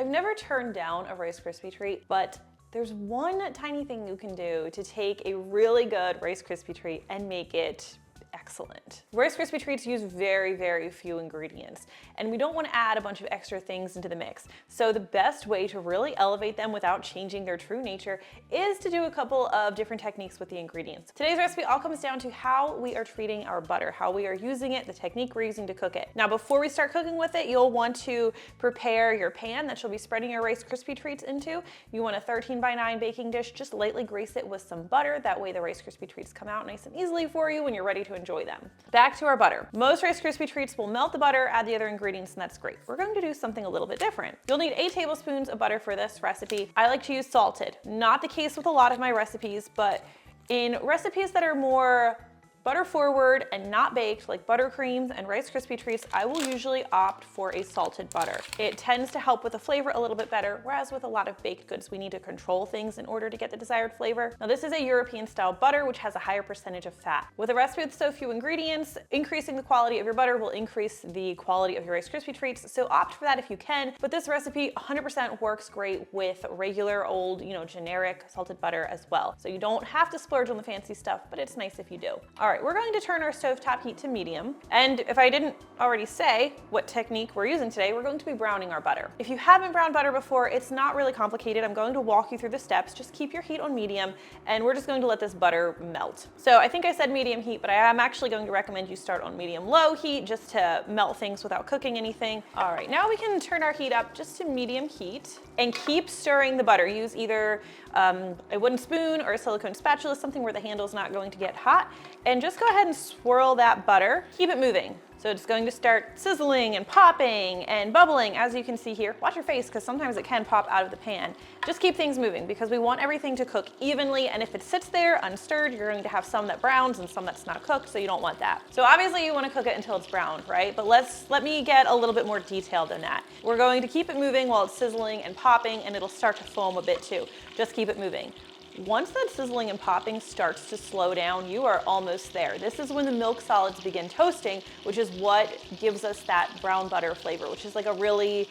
I've never turned down a Rice Krispie treat, but there's one tiny thing you can do to take a really good Rice Krispie treat and make it excellent. Rice Krispie treats use very, very few ingredients, and we don't want to add a bunch of extra things into the mix. So the best way to really elevate them without changing their true nature is to do a couple of different techniques with the ingredients. Today's recipe all comes down to how we are treating our butter, how we are using it, the technique we're using to cook it. Now, before we start cooking with it, you'll want to prepare your pan that you'll be spreading your Rice Krispie treats into. You want a 13x9 baking dish, just lightly grease it with some butter. That way the Rice Krispie treats come out nice and easily for you when you're ready to enjoy them. Back to our butter. Most Rice Krispie treats will melt the butter, add the other ingredients, and that's great. We're going to do something a little bit different. You'll need 8 tablespoons of butter for this recipe. I like to use salted. Not the case with a lot of my recipes, but in recipes that are more butter forward and not baked, like buttercreams and Rice Krispie treats, I will usually opt for a salted butter. It tends to help with the flavor a little bit better, whereas with a lot of baked goods, we need to control things in order to get the desired flavor. Now, this is a European style butter, which has a higher percentage of fat. With a recipe with so few ingredients, increasing the quality of your butter will increase the quality of your Rice Krispie treats, so opt for that if you can. But this recipe 100% works great with regular old, generic salted butter as well. So you don't have to splurge on the fancy stuff, but it's nice if you do. All right, we're going to turn our stovetop heat to medium. And if I didn't already say what technique we're using today, we're going to be browning our butter. If you haven't browned butter before, it's not really complicated. I'm going to walk you through the steps. Just keep your heat on medium, and we're just going to let this butter melt. So I think I said medium heat, but I am actually going to recommend you start on medium-low heat just to melt things without cooking anything. All right, now we can turn our heat up just to medium heat and keep stirring the butter. Use either a wooden spoon or a silicone spatula, something where the handle's not going to get hot, and just go ahead and swirl that butter. Keep it moving. So it's going to start sizzling and popping and bubbling, as you can see here. Watch your face, because sometimes it can pop out of the pan. Just keep things moving, because we want everything to cook evenly, and if it sits there unstirred, you're going to have some that browns and some that's not cooked, so you don't want that. So obviously you want to cook it until it's browned, right? But let me get a little bit more detailed than that. We're going to keep it moving while it's sizzling and popping, and it'll start to foam a bit too. Just keep it moving. Once that sizzling and popping starts to slow down, you are almost there. This is when the milk solids begin toasting, which is what gives us that brown butter flavor, which is like a really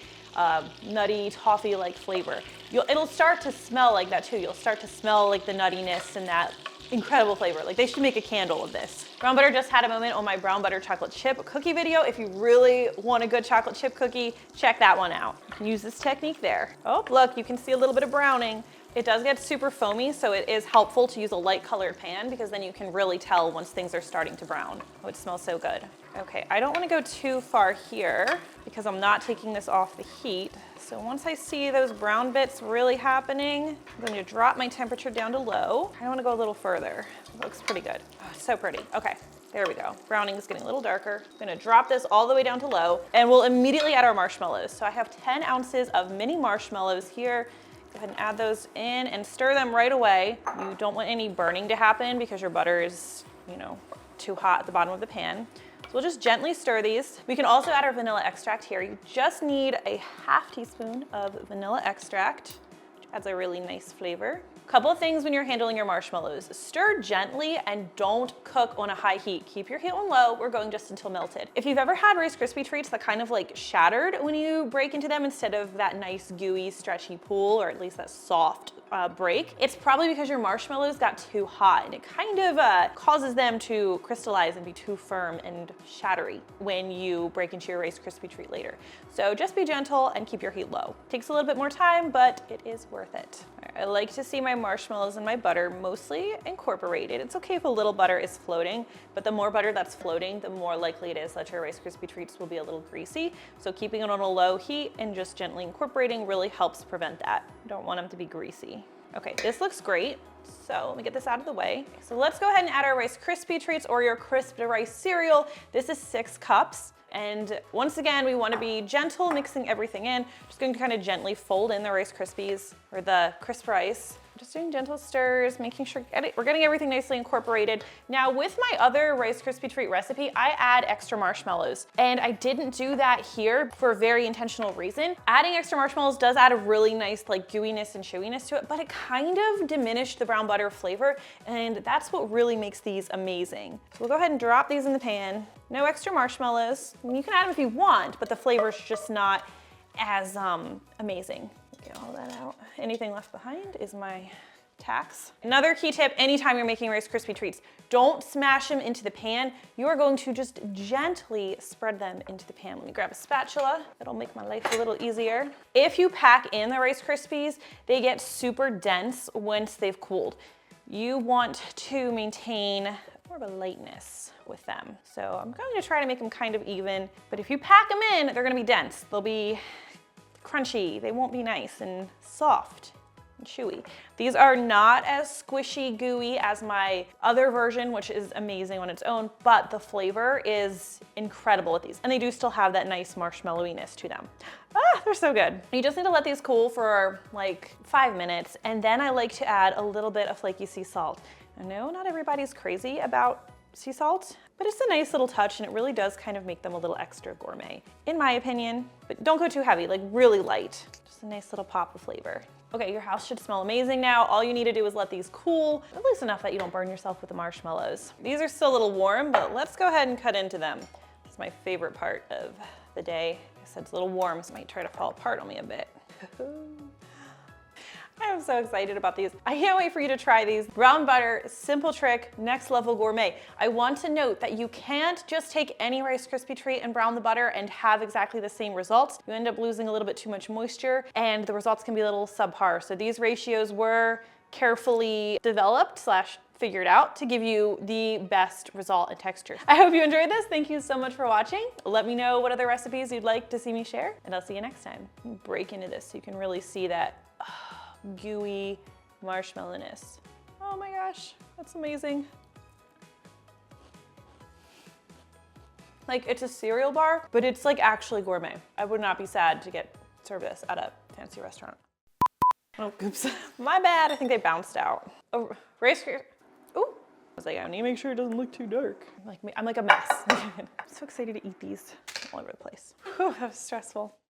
nutty, toffee-like flavor. It'll start to smell like that too. You'll start to smell like the nuttiness and that incredible flavor. Like, they should make a candle of this. Brown butter just had a moment on my brown butter chocolate chip cookie video. If you really want a good chocolate chip cookie, check that one out. You can use this technique there. Oh, look, you can see a little bit of browning. It does get super foamy, so it is helpful to use a light colored pan, because then you can really tell once things are starting to brown. Oh, it smells so good. Okay, I don't want to go too far here because I'm not taking this off the heat. So once I see those brown bits really happening, I'm going to drop my temperature down to low. I want to go a little further. It looks pretty good. Oh, so pretty. Okay. There we go. Browning is getting a little darker. I'm gonna drop this all the way down to low, and we'll immediately add our marshmallows. So I have 10 ounces of mini marshmallows here. Go ahead and add those in and stir them right away. You don't want any burning to happen because your butter is, too hot at the bottom of the pan. So we'll just gently stir these. We can also add our vanilla extract here. You just need a half teaspoon of vanilla extract, which adds a really nice flavor. Couple of things when you're handling your marshmallows. Stir gently and don't cook on a high heat. Keep your heat on low. We're going just until melted. If you've ever had Rice Krispie treats that kind of like shattered when you break into them instead of that nice gooey stretchy pool, or at least that soft break, it's probably because your marshmallows got too hot, and it kind of causes them to crystallize and be too firm and shattery when you break into your Rice Krispie treat later. So just be gentle and keep your heat low. Takes a little bit more time, but it is worth it. I like to see my marshmallows and my butter mostly incorporated. It's okay if a little butter is floating, but the more butter that's floating, the more likely it is that your Rice Krispie treats will be a little greasy. So keeping it on a low heat and just gently incorporating really helps prevent that. You don't want them to be greasy. Okay, this looks great. So let me get this out of the way. So let's go ahead and add our Rice Krispie treats, or your crisp rice cereal. This is 6 cups. And once again, we want to be gentle mixing everything in. Just going to kind of gently fold in the Rice Krispies, or the crisp rice. Just doing gentle stirs, making sure we're getting everything nicely incorporated. Now, with my other Rice Krispie treat recipe, I add extra marshmallows. And I didn't do that here for a very intentional reason. Adding extra marshmallows does add a really nice like gooiness and chewiness to it, but it kind of diminished the brown butter flavor, and that's what really makes these amazing. So we'll go ahead and drop these in the pan. No extra marshmallows. I mean, you can add them if you want, but the flavor's just not as amazing. Get all that out. Anything left behind is my tax. Another key tip, anytime you're making Rice Krispie treats, don't smash them into the pan. You are going to just gently spread them into the pan. Let me grab a spatula. It'll make my life a little easier. If you pack in the Rice Krispies, they get super dense once they've cooled. You want to maintain more of a lightness with them. So I'm going to try to make them kind of even, but if you pack them in, they're gonna be dense. They'll be crunchy. They won't be nice and soft and chewy. These are not as squishy, gooey as my other version, which is amazing on its own, but the flavor is incredible with these. And they do still have that nice marshmallowiness to them. Ah, they're so good. You just need to let these cool for like 5 minutes. And then I like to add a little bit of flaky sea salt. I know not everybody's crazy about sea salt, but it's a nice little touch and it really does kind of make them a little extra gourmet, in my opinion. But don't go too heavy, like really light. Just a nice little pop of flavor. Okay, your house should smell amazing now. All you need to do is let these cool, at least enough that you don't burn yourself with the marshmallows. These are still a little warm, but let's go ahead and cut into them. It's my favorite part of the day. Like I said, it's a little warm, so it might try to fall apart on me a bit. I am so excited about these. I can't wait for you to try these. Brown butter, simple trick, next level gourmet. I want to note that you can't just take any Rice Krispie treat and brown the butter and have exactly the same results. You end up losing a little bit too much moisture and the results can be a little subpar. So these ratios were carefully developed / figured out to give you the best result and texture. I hope you enjoyed this. Thank you so much for watching. Let me know what other recipes you'd like to see me share, and I'll see you next time. Break into this so you can really see that gooey marshmallowness. Oh my gosh, that's amazing. Like, it's a cereal bar, but it's like actually gourmet. I would not be sad to get served this at a fancy restaurant. Oh, oops, my bad. I think they bounced out. Oh, Rice Krispie. Ooh, I was like, I need to make sure it doesn't look too dark. I'm like a mess. I'm so excited to eat these all over the place. Whew, that was stressful.